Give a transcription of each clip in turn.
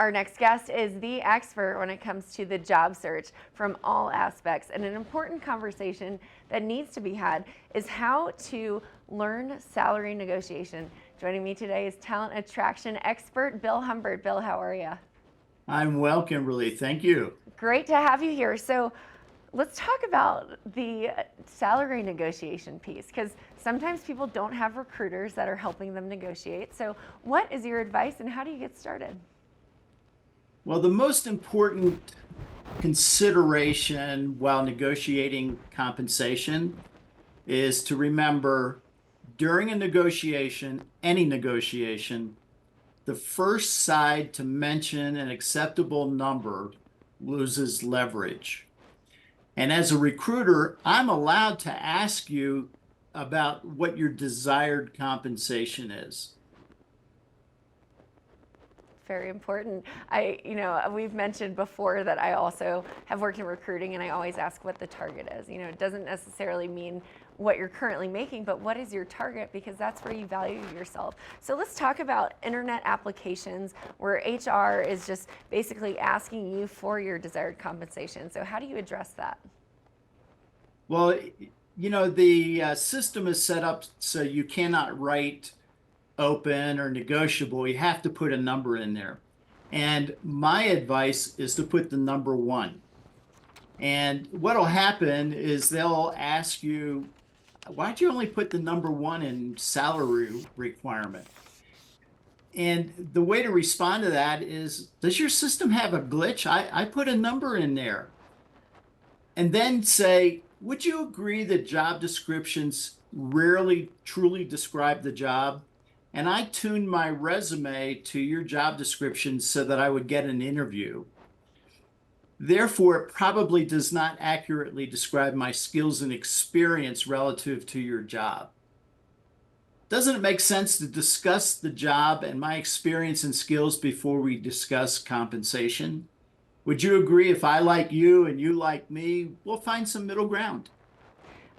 Our next guest is the expert when it comes to the job search from all aspects. And an important conversation that needs to be had is how to learn salary negotiation. Joining me today is talent attraction expert Bill Humbert. Bill, how are you? I'm well, Kimberly. Thank you. Great to have you here. So let's talk about the salary negotiation piece, because sometimes people don't have recruiters that are helping them negotiate. So what is your advice and how do you get started? Well, the most important consideration while negotiating compensation is to remember during a negotiation, any negotiation, the first side to mention an acceptable number loses leverage. And as a recruiter, I'm allowed to ask you about what your desired compensation is. Very important. We've mentioned before that I also have worked in recruiting, and I always ask what the target is. It doesn't necessarily mean what you're currently making, but what is your target, because that's where you value yourself. So let's talk about internet applications where HR is just basically asking you for your desired compensation. So how do you address that? Well, the system is set up so you cannot write open or negotiable. You have to put a number in there. And my advice is to put the number one. And what'll happen is they'll ask you, why'd you only put the number one in salary requirement? And the way to respond to that is, does your system have a glitch? I put a number in there. And then say, would you agree that job descriptions rarely truly describe the job? And I tuned my resume to your job description so that I would get an interview. Therefore, it probably does not accurately describe my skills and experience relative to your job. Doesn't it make sense to discuss the job and my experience and skills before we discuss compensation? Would you agree if I like you and you like me, we'll find some middle ground?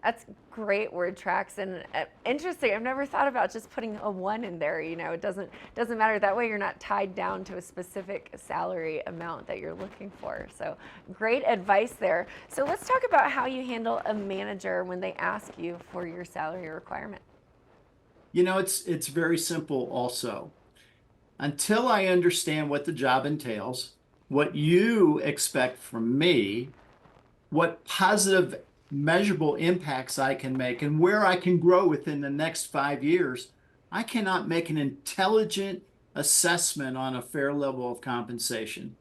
That's great word tracks, and interesting. I've never thought about just putting a one in there. It doesn't matter. That way you're not tied down to a specific salary amount that you're looking for. So great advice there. So let's talk about how you handle a manager when they ask you for your salary requirement. It's very simple also. Until I understand what the job entails, what you expect from me, what positive measurable impacts I can make, and where I can grow within the next 5 years, I cannot make an intelligent assessment on a fair level of compensation.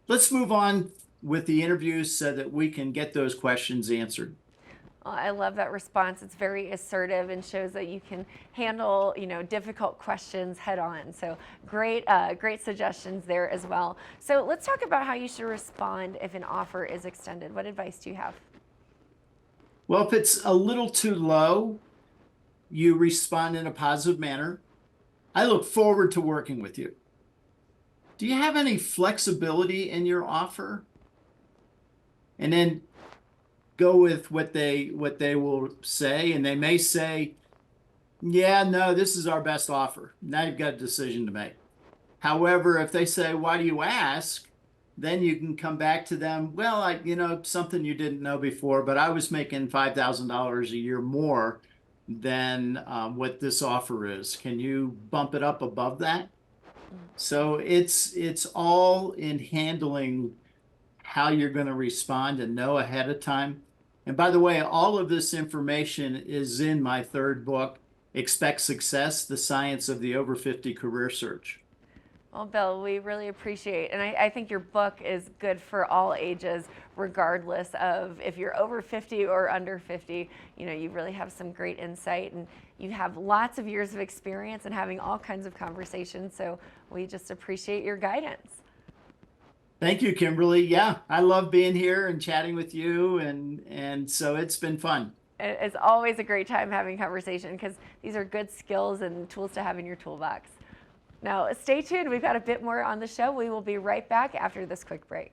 Let's move on with the interviews so that we can get those questions answered. Well, I love that response. It's very assertive and shows that you can handle, difficult questions head on. So great suggestions there as well. So let's talk about how you should respond if an offer is extended. What advice do you have? Well, if it's a little too low, you respond in a positive manner. I look forward to working with you. Do you have any flexibility in your offer? And then go with what they will say, and they may say, yeah, no, this is our best offer. Now you've got a decision to make. However, if they say, why do you ask? Then you can come back to them. Well, something you didn't know before, but I was making $5,000 a year more than what this offer is. Can you bump it up above that? So it's all in handling how you're going to respond and know ahead of time. And by the way, all of this information is in my third book, Expect Success, The Science of the Over 50 Career Search. Well, Bill, we really appreciate, and I think your book is good for all ages, regardless of if you're over 50 or under 50. You really have some great insight, and you have lots of years of experience and having all kinds of conversations. So we just appreciate your guidance. Thank you, Kimberly. Yeah, I love being here and chatting with you, and so it's been fun. It's always a great time having conversation, because these are good skills and tools to have in your toolbox. Now, stay tuned. We've got a bit more on the show. We will be right back after this quick break.